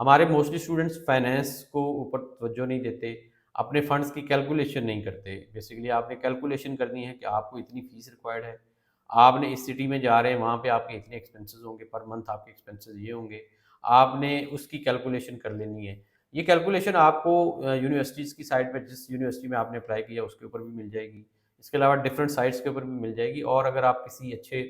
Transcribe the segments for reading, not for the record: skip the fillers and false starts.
हमारे mostly students finance को ऊपर तवज्जो नहीं देते, अपने फंड्स की कैलकुलेशन नहीं करते। बेसिकली आपने कैलकुलेशन करनी है कि आपको इतनी फ़ीस रिक्वायर्ड है, आपने इस सिटी में जा रहे हैं, वहाँ पे आपके इतने एक्सपेंसेस होंगे, पर मंथ आपके एक्सपेंसेस ये होंगे, आपने उसकी कैलकुलेशन कर लेनी है। ये कैलकुलेशन आपको यूनिवर्सिटीज़ की साइट पे जिस यूनिवर्सिटी में आपने अप्लाई किया उसके ऊपर भी मिल जाएगी। इसके अलावा डिफरेंट साइट्स के ऊपर भी मिल जाएगी और अगर आप किसी अच्छे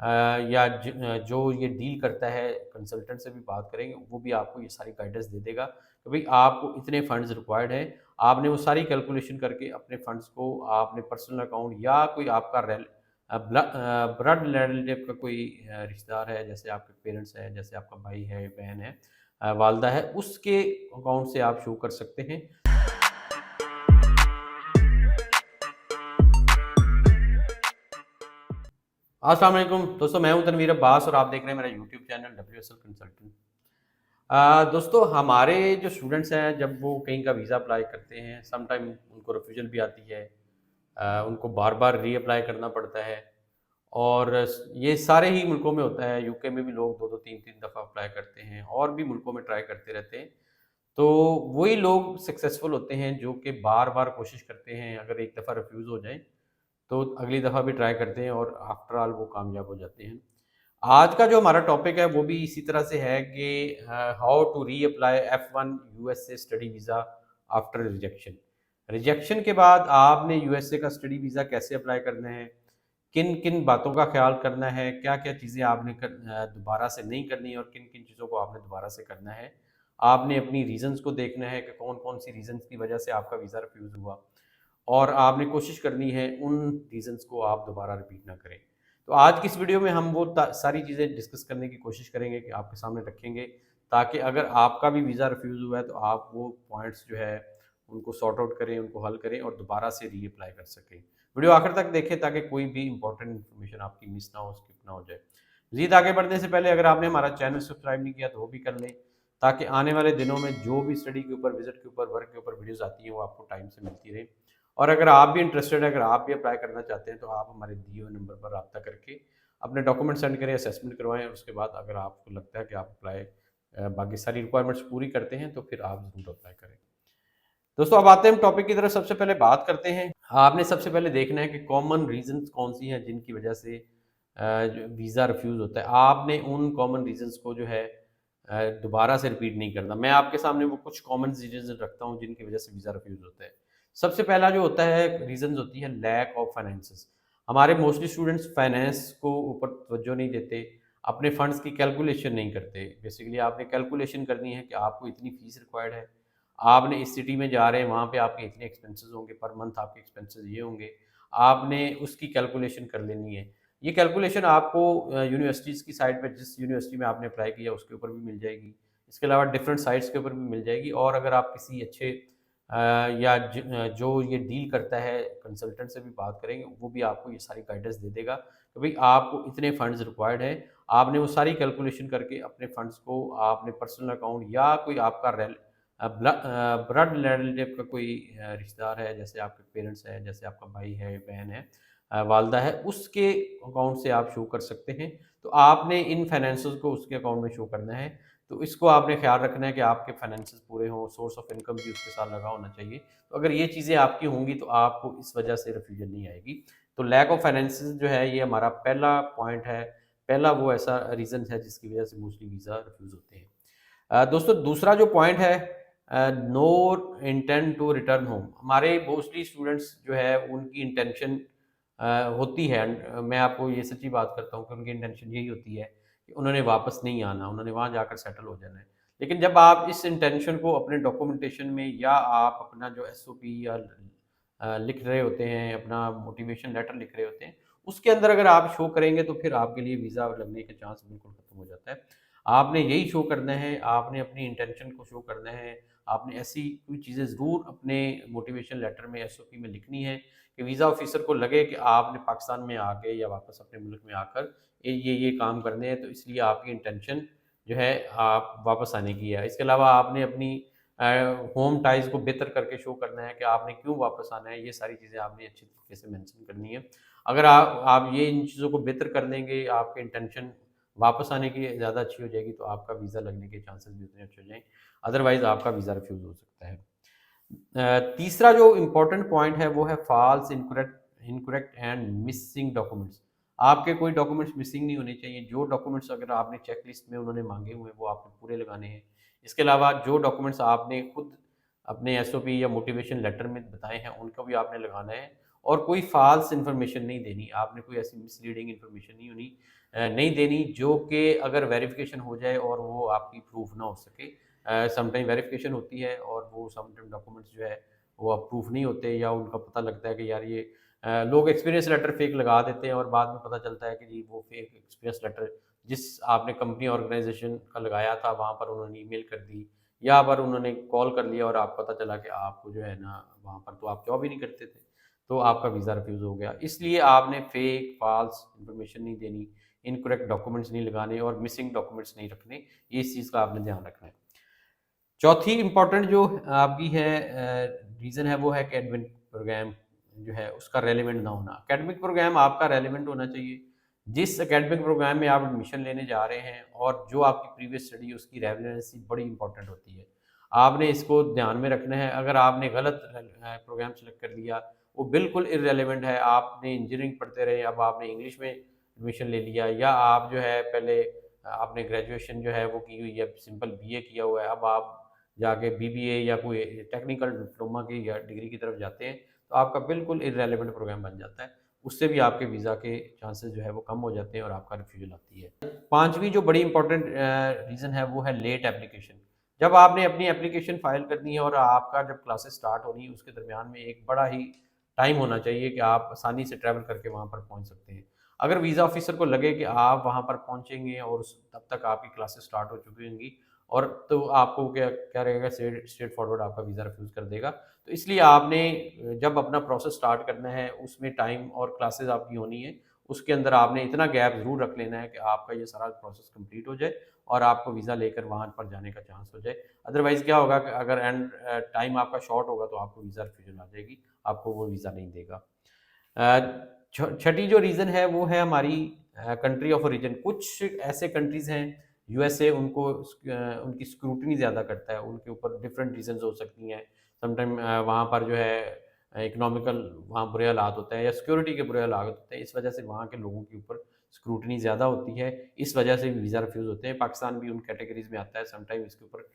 जो ये डील करता है कंसल्टेंट से भी बात करेंगे, वो भी आपको ये सारी गाइडेंस दे देगा कि भाई आपको इतने फंड्स रिक्वायर्ड हैं। आपने वो सारी कैलकुलेशन करके अपने फंड्स को आपने पर्सनल अकाउंट या कोई आपका ब्लड रिलेटिव का कोई रिश्तेदार है, जैसे आपके पेरेंट्स हैं, जैसे आपका भाई है, बहन है, वालदा है, उसके अकाउंट से आप शो कर सकते हैं। अस्सलाम वालेकुम दोस्तों, मैं हूं तनवीर अब्बास और आप देख रहे हैं मेरा यूट्यूब चैनल WSL कंसल्टेंट। दोस्तों, हमारे जो स्टूडेंट्स हैं जब वो कहीं का वीज़ा अप्लाई करते हैं, सम टाइम उनको रिफ्यूजल भी आती है। उनको बार बार रीअप्लाई करना पड़ता है और ये सारे ही मुल्कों में होता है। यूके में भी लोग दो दो तीन तीन दफ़ा अप्लाई करते हैं और भी मुल्कों में ट्राई करते रहते हैं। तो वही लोग सक्सेसफुल होते हैं जो कि बार बार कोशिश करते हैं। अगर एक दफ़ा रिफ्यूज़ हो जाए तो अगली दफ़ा भी ट्राई करते हैं और आफ्टर ऑल वो कामयाब हो जाते हैं। आज का जो हमारा टॉपिक है वो भी इसी तरह से है कि how to reapply F1 USA study visa after rejection. Rejection के बाद आपने यूएसए का स्टडी वीज़ा कैसे अप्लाई करना है, किन किन बातों का ख्याल करना है, क्या क्या चीज़ें आपने दोबारा से नहीं करनी है और किन किन चीज़ों को आपने दोबारा से करना है। आपने अपनी रीज़न्स को देखना है कि कौन कौन सी रीज़न्स की वजह से आपका वीज़ा रिफ्यूज़ हुआ और आपने कोशिश करनी है उन रीज़न्स को आप दोबारा रिपीट ना करें। तो आज की इस वीडियो में हम वो सारी चीज़ें डिस्कस करने की कोशिश करेंगे कि आपके सामने रखेंगे, ताकि अगर आपका भी वीज़ा रिफ्यूज़ हुआ है तो आप वो पॉइंट्स जो है उनको सॉर्ट आउट करें, उनको हल करें और दोबारा से रीअप्लाई कर सकें। वीडियो आखिर तक देखें ताकि कोई भी इंपॉर्टेंट इन्फॉर्मेशन आपकी मिस ना हो, स्किप ना हो जाए। मज़ीद आगे बढ़ने से पहले अगर आपने हमारा चैनल सब्सक्राइब नहीं किया तो वो भी कर लें, ताकि आने वाले दिनों में जो भी स्टडी के ऊपर, विज़िट के ऊपर, वर्क के ऊपर वीडियोज़ आती हैं वो आपको टाइम से मिलती रहे। और अगर आप भी इंटरेस्टेड हैं, अगर आप भी अप्लाई करना चाहते हैं तो आप हमारे दिए हुए नंबर पर रब्ता करके अपने डॉक्यूमेंट सेंड करें, असेसमेंट करवाएँ और उसके बाद अगर आपको लगता है कि आप अप्लाई बाकी सारी रिक्वायरमेंट्स पूरी करते हैं तो फिर आप ज़रूर अप्लाई करें। दोस्तों, अब आते हैं हम टॉपिक की तरफ। सबसे पहले बात करते हैं, आपने सबसे पहले देखना है कि कॉमन रीज़न्स कौन-सी हैं जिनकी वजह से जो वीज़ा रिफ्यूज़ होता है। आपने उन कॉमन रीज़न्स को जो है दोबारा से रिपीट नहीं करना। मैं आपके सामने वो कुछ कॉमन रीज़न्स रखता हूँ जिनकी वजह से वीज़ा रिफ्यूज़ होता है। सबसे पहला जो होता है रीज़न्स होती है लैक ऑफ फाइनेंसेस। हमारे मोस्टली स्टूडेंट्स फाइनेंस को ऊपर तवज्जो नहीं देते, अपने फंड्स की कैलकुलेशन नहीं करते। बेसिकली आपने कैलकुलेशन करनी है कि आपको इतनी फ़ीस रिक्वायर्ड है, आपने इस सिटी में जा रहे हैं, वहाँ पे आपके इतने एक्सपेंसेस होंगे, पर मंथ आपके एक्सपेंसेस ये होंगे, आपने उसकी कैलकुलेशन कर लेनी है। ये कैलकुलेशन आपको यूनिवर्सिटीज़ की साइट पे जिस यूनिवर्सिटी में आपने अप्लाई किया उसके ऊपर भी मिल जाएगी। इसके अलावा डिफरेंट साइट्स के ऊपर भी मिल जाएगी और अगर आप किसी अच्छे जो ये डील करता है कंसल्टेंट से भी बात करेंगे, वो भी आपको ये सारी गाइडेंस दे देगा कि भाई आपको इतने फंड्स रिक्वायर्ड हैं। आपने वो सारी कैलकुलेशन करके अपने फंड्स को आपने पर्सनल अकाउंट या कोई आपका ब्लड रिलेटिव का कोई रिश्तेदार है, जैसे आपके पेरेंट्स हैं, जैसे आपका भाई है, बहन है, वालदा है, उसके अकाउंट से आप शो कर सकते हैं। तो आपने इन फाइनेंसेस को उसके अकाउंट में शो करना है। तो इसको आपने ख़्याल रखना है कि आपके फाइनेंसेस पूरे हों, सोर्स ऑफ इनकम भी उसके साथ लगा होना चाहिए। तो अगर ये चीज़ें आपकी होंगी तो आपको इस वजह से रिफ्यूजन नहीं आएगी। तो लैक ऑफ फाइनेंसेस जो है ये हमारा पहला पॉइंट है, पहला वो ऐसा रीज़न है जिसकी वजह से मोस्टली वीज़ा रिफ्यूज़ होते हैं। दोस्तों, दूसरा जो पॉइंट है no intent to return home. हमारे मोस्टली स्टूडेंट्स जो है उनकी इंटेंशन होती है, मैं आपको ये सच्ची बात करता हूँ कि उनकी इंटेंशन यही होती है कि उन्होंने वापस नहीं आना, उन्होंने वहाँ जाकर सेटल हो जाना है। लेकिन जब आप इस इंटेंशन को अपने डॉक्यूमेंटेशन में या आप अपना जो SOP या लिख रहे होते हैं, अपना मोटिवेशन लेटर लिख रहे होते हैं, उसके अंदर अगर आप शो करेंगे तो फिर आपके लिए वीज़ा लगने के चांस बिल्कुल खत्म हो जाता है। आपने यही शो करना है, आपने अपनी इंटेंशन को शो करना है, आपने ऐसी कोई चीज़ें ज़रूर अपने मोटिवेशन लेटर में, SOP में लिखनी है कि वीज़ा ऑफ़िसर को लगे कि आपने पाकिस्तान में आके या वापस अपने मुल्क में आकर ये काम करने हैं, तो इसलिए आपकी इंटेंशन जो है आप वापस आने की है। इसके अलावा आपने अपनी होम टाइज़ को बेहतर करके शो करना है कि आपने क्यों वापस आना है, ये सारी चीज़ें आपने अच्छी तरीके से मेंशन करनी है। अगर आप ये इन चीज़ों को बेहतर कर देंगे, आपके इंटेंशन वापस आने की ज़्यादा अच्छी हो जाएगी तो आपका वीज़ा लगने के चांसेस भी उतने अच्छे हो जाएँ, अदरवाइज़ आपका वीज़ा रिफ्यूज़ हो सकता है। तीसरा जो इम्पोर्टेंट पॉइंट है वो है false, incorrect incorrect and missing documents. आपके कोई डॉक्यूमेंट्स मिसिंग नहीं होने चाहिए। जो डॉक्यूमेंट्स अगर आपने चेक लिस्ट में उन्होंने मांगे हुए हैं वो आपने पूरे लगाने हैं। इसके अलावा जो डॉक्यूमेंट्स आपने खुद अपने एसओपी या मोटिवेशन लेटर में बताए हैं उनको भी आपने लगाना है, और कोई फॉल्स इन्फॉर्मेशन नहीं देनी। आपने कोई ऐसी मिसलीडिंग इन्फॉर्मेशन नहीं देनी जो कि अगर वेरिफिकेशन हो जाए और वो आपकी प्रूफ ना हो सके। समटाइम वेरिफिकेशन होती है और वो समटाइम डॉक्यूमेंट्स जो है वो अप्रूव नहीं होते, या उनका पता लगता है कि यार ये लोग एक्सपीरियंस लेटर फेक लगा देते हैं और बाद में पता चलता है कि जी वो फेक एक्सपीरियंस लेटर जिस आपने कंपनी ऑर्गेनाइजेशन का लगाया था वहाँ पर उन्होंने ईमेल कर दी, या पर उन्होंने कॉल कर लिया और आप पता चला कि आपको जो है ना वहाँ पर तो आप जॉब ही नहीं करते थे, तो आपका वीज़ा रिफ्यूज़ हो गया। इसलिए आपने फेक फॉल्स इन्फॉर्मेशन नहीं देनी, इनकरेक्ट डॉक्यूमेंट्स नहीं लगाने और मिसिंग डॉक्यूमेंट्स नहीं रखने। इस चीज़ का आपने ध्यान रखना है। चौथी इम्पोर्टेंट जो आपकी है रीज़न है वो है एकेडमिक प्रोग्राम जो है उसका रेलेवेंट ना होना। एकेडमिक प्रोग्राम आपका रेलेवेंट होना चाहिए। जिस एकेडमिक प्रोग्राम में आप एडमिशन लेने जा रहे हैं और जो आपकी प्रीवियस स्टडी उसकी रेलेवेंसी बड़ी इंपॉर्टेंट होती है। आपने इसको ध्यान में रखना है। अगर आपने गलत प्रोग्राम सेलेक्ट कर लिया, वो बिल्कुल इर्रेलेवेंट है। आपने इंजीनियरिंग पढ़ते रहे, अब आपने इंग्लिश में एडमिशन ले लिया, या आप जो है पहले आपने ग्रेजुएशन जो है वो की हुई है, सिंपल बीए किया हुआ है, अब आप जाके बीबीए या कोई टेक्निकल डिप्लोमा की या डिग्री की तरफ जाते हैं, तो आपका बिल्कुल इर्रेलेवेंट प्रोग्राम बन जाता है। उससे भी आपके वीज़ा के चांसेस जो है वो कम हो जाते हैं और आपका रिफ्यूज़ल आती है। पाँचवीं जो बड़ी इंपॉर्टेंट रीज़न है वो है लेट एप्लीकेशन। जब आपने अपनी एप्लीकेशन फ़ाइल करनी है और आपका जब क्लासेस स्टार्ट होनी है उसके दरमियान में एक बड़ा ही टाइम होना चाहिए कि आप आसानी से ट्रैवल करके वहाँ पर पहुँच सकते हैं। अगर वीज़ा ऑफ़िसर को लगे कि आप वहाँ पर पहुँचेंगे और उस तब तक आपकी क्लासेस स्टार्ट हो चुकी होंगी, और तो आपको क्या क्या रहेगा, स्ट्रेट फॉरवर्ड आपका वीज़ा रिफ्यूज़ कर देगा। तो इसलिए आपने जब अपना प्रोसेस स्टार्ट करना है उसमें टाइम और क्लासेस आपकी होनी है, उसके अंदर आपने इतना गैप ज़रूर रख लेना है कि आपका ये सारा प्रोसेस कंप्लीट हो जाए और आपको वीज़ा लेकर वहाँ पर जाने का चांस हो जाए। अदरवाइज़ क्या होगा कि अगर टाइम आपका शॉर्ट होगा तो आपको वीज़ा रिफ्यूज़ल आ जाएगी, आपको वो वीज़ा नहीं देगा। छठी जो रीज़न है वो है हमारी कंट्री ऑफ ओरिजिन। कुछ ऐसे कंट्रीज़ हैं, यूएसए उनको उनकी स्क्रूटनी ज़्यादा करता है, उनके ऊपर डिफरेंट रीज़न्स हो सकती हैं। समटाइम वहाँ पर जो है इकोनॉमिकल वहाँ बुरे हालात होते हैं या सिक्योरिटी के बुरे हालात होते हैं, इस वजह से वहाँ के लोगों के ऊपर स्क्रूटनी ज़्यादा होती है, इस वजह से भी वीज़ा रिफ्यूज़ होते हैं। पाकिस्तान भी उन कैटेगरीज़ में आता है, समटाइम इसके ऊपर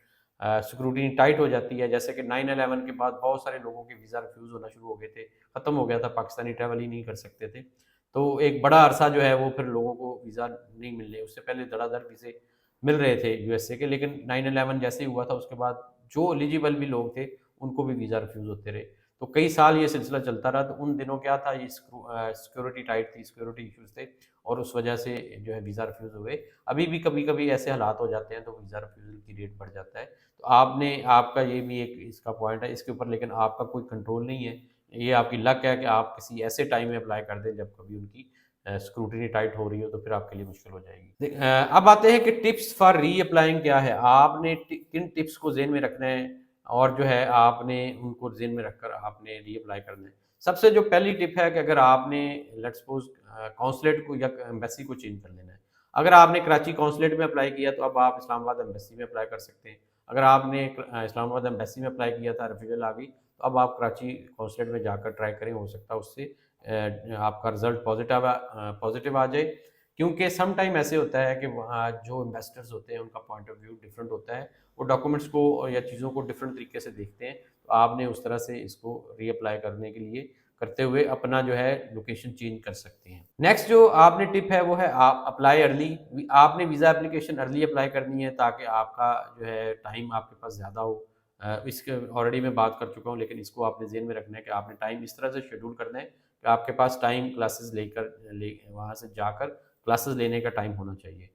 स्क्रूटनी टाइट हो जाती है। जैसे कि 9/11 के बाद बहुत सारे लोगों के वीज़ा रिफ्यूज़ होना शुरू हो गए थे, ख़त्म हो गया था, पाकिस्तानी ट्रैवल ही नहीं कर सकते थे। तो एक बड़ा अरसा जो है वो फिर लोगों को वीज़ा नहीं मिलने, उससे पहले धड़ाधड़ वीज़े मिल रहे थे यूएसए के, लेकिन 9/11 जैसे ही हुआ था उसके बाद जो एलिजिबल भी लोग थे उनको भी वीज़ा रिफ्यूज़ होते रहे। तो कई साल ये सिलसिला चलता रहा। तो उन दिनों क्या था, ये सिक्योरिटी टाइट थी, सिक्योरिटी इश्यूज़ थे और उस वजह से जो है वीज़ा रिफ्यूज़ हुए। अभी भी कभी-कभी ऐसे हालात हो जाते हैं तो वीज़ा रिफ्यूज़ल की रेट बढ़ जाता है। तो आपका ये भी एक इसका पॉइंट है इसके ऊपर, लेकिन आपका कोई कंट्रोल नहीं है। ये आपकी लक है कि आप किसी ऐसे टाइम में अप्लाई कर दें जब कभी उनकी स्क्रूटनी टाइट हो रही हो, तो फिर आपके लिए मुश्किल हो जाएगी। अब आते हैं कि टिप्स फॉर रीअप्लाइंग क्या है? आपने किन टिप्स को ज़हन में रखना है और जो है आपने उनको ज़हन में रखकर आपने रीअप्लाई करना है। सबसे जो पहली टिप है कि अगर आपने लेट्स सपोज़ कॉन्सुलेट को या एम्बेसी को चेंज कर लेना है। अगर आपने कराची कॉन्सुलेट में अप्लाई किया तो अब आप इस्लामाबाद एम्बेसी में अप्लाई कर सकते हैं। अगर आपने इस्लामाबाद एम्बेसी में अप्लाई किया था, रिफ्यूज़ल आ गई, तो अब आप कराची कॉन्सुलेट में जाकर ट्राई करें, हो सकता है उससे आपका रिज़ल्ट पॉज़िटिव आ जाए। क्योंकि सम टाइम ऐसे होता है कि वहाँ जो इन्वेस्टर्स होते हैं उनका पॉइंट ऑफ व्यू डिफरेंट होता है। वो डॉक्यूमेंट्स को या चीज़ों को डिफरेंट तरीके से देखते हैं। तो आपने उस तरह से इसको रीअप्लाई करने के लिए करते हुए अपना जो है लोकेशन चेंज कर सकते हैं। नेक्स्ट जो आपने टिप है वो है आप अप्लाई अर्ली। आपने वीज़ा एप्लीकेशन अर्ली अप्लाई करनी है ताकि आपका जो है टाइम आपके पास ज़्यादा हो। इसके ऑलरेडी मैं बात कर चुका हूँ, लेकिन इसको आपने ज़हन में रखना है कि आपने टाइम इस तरह से शेड्यूल करना है कि आपके पास टाइम क्लासेस वहाँ से जाकर क्लासेस लेने का टाइम होना चाहिए।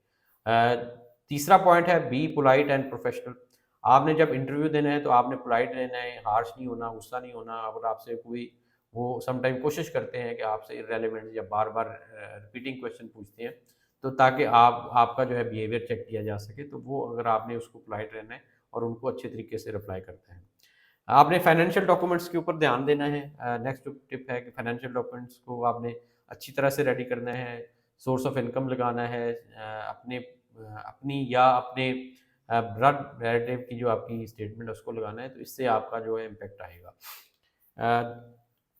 तीसरा पॉइंट है बी पोलाइट एंड प्रोफेशनल। आपने जब इंटरव्यू देना है तो आपने पोलाइट रहना है, हार्श नहीं होना, गुस्सा नहीं होना। अगर आपसे कोई वो सम टाइम कोशिश करते हैं कि आपसे इर्रेलेवेंट या बार-बार रिपीटिंग क्वेश्चन पूछते हैं, तो ताकि आपका जो है बिहेवियर चेक किया जा सके, तो वो अगर आपने उसको पोलाइट रहना है और उनको अच्छे तरीके से रिप्लाई करते हैं। आपने फाइनेंशियल डॉक्यूमेंट्स के ऊपर ध्यान देना है। नेक्स्ट टिप है कि फाइनेंशियल डॉक्यूमेंट्स को आपने अच्छी तरह से रेडी करना है। सोर्स ऑफ इनकम लगाना है, अपनी या अपने ब्लड रिलेटिव की जो आपकी स्टेटमेंट है उसको लगाना है, तो इससे आपका जो है इम्पेक्ट आएगा।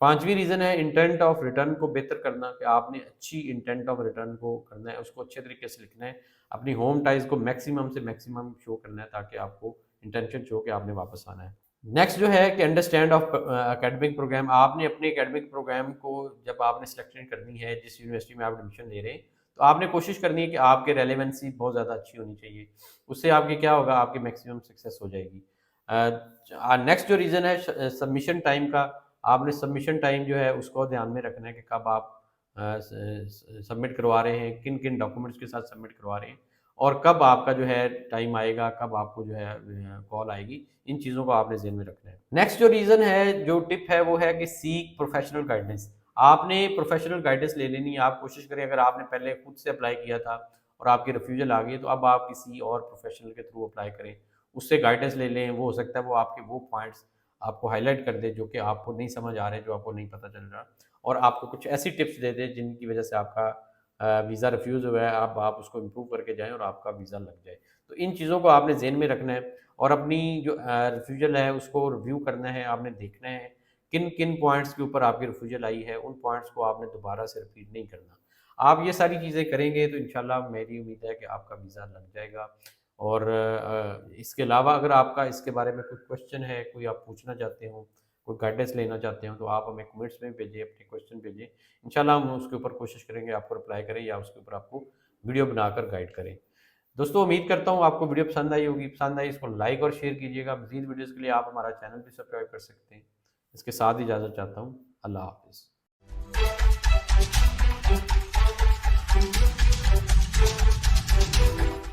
पांचवी रीज़न है इंटेंट ऑफ रिटर्न को बेहतर करना, कि आपने अच्छी इंटेंट ऑफ रिटर्न को करना है, उसको अच्छे तरीके से लिखना है, अपनी होम टाइज को मैक्सिमम से मैक्सिमम शो करना है ताकि आपको इंटेंशन शो कि आपने वापस आना है। नेक्स्ट जो है कि अंडरस्टैंड ऑफ एकेडमिक प्रोग्राम, आपने अपने एकेडमिक प्रोग्राम को जब आपने सिलेक्शन करनी है, जिस यूनिवर्सिटी में आप एडमिशन ले रहे हैं, तो आपने कोशिश करनी है कि आपके रेलेवेंसी बहुत ज़्यादा अच्छी होनी चाहिए, उससे आपकी क्या होगा, आपकी मैक्सिमम सक्सेस हो जाएगी। नेक्स्ट जो रीज़न है सबमिशन टाइम का, आपने सबमिशन टाइम जो है उसको ध्यान में रखना है कि कब आप सबमिट करवा रहे हैं, किन किन डॉक्यूमेंट्स के साथ सबमिट करवा रहे हैं, और कब आपका जो है टाइम आएगा, कब आपको जो है कॉल आएगी, इन चीज़ों को आपने ज़हन में रखना है। नेक्स्ट जो रीज़न है, जो टिप है, वो है कि सीक प्रोफेशनल गाइडेंस। आपने प्रोफेशनल गाइडेंस ले लेनी है। आप कोशिश करें, अगर आपने पहले खुद से अप्लाई किया था और आपकी रिफ्यूजल आ गई, तो अब आप किसी और प्रोफेशनल के थ्रू अप्लाई करें, उससे गाइडेंस ले लें। वो हो सकता है वो आपके वो पॉइंट्स आपको हाईलाइट कर दे जो कि आपको नहीं समझ आ रहे, जो आपको नहीं पता चल रहा, और आपको कुछ ऐसी टिप्स दे दे जिनकी वजह से आपका वीज़ा रिफ्यूज़ हुआ है, अब आप उसको इम्प्रूव करके जाएँ और आपका वीज़ा लग जाए। तो इन चीज़ों को आपने ज़हन में रखना है, और अपनी जो रिफ्यूजल है उसको रिव्यू करना है। आपने देखना है किन किन पॉइंट्स के ऊपर आपकी रिफ्यूजल आई है, उन पॉइंट्स को आपने दोबारा से रिपीट नहीं करना। आप ये सारी चीज़ें करेंगे तो इंशाल्लाह मेरी उम्मीद है कि आपका वीज़ा लग जाएगा। और इसके अलावा अगर आपका इसके बारे में कोई क्वेश्चन है, कोई आप पूछना चाहते हो, कोई गाइडेंस लेना चाहते हो, तो आप हमें कमेंट्स में भेजें, अपने क्वेश्चन भेजें। इंशाल्लाह हम उसके ऊपर कोशिश करेंगे आपको रिप्लाई करें या उसके ऊपर आपको वीडियो बनाकर गाइड करें। दोस्तों, उम्मीद करता हूँ आपको वीडियो पसंद आई होगी। पसंद आई इसको लाइक और शेयर कीजिएगा। मज़ीद वीडियोज़ के लिए आप हमारा चैनल भी सब्सक्राइब कर सकते हैं। इसके साथ ही इजाज़त चाहता हूँ। अल्लाह हाफ़िज़।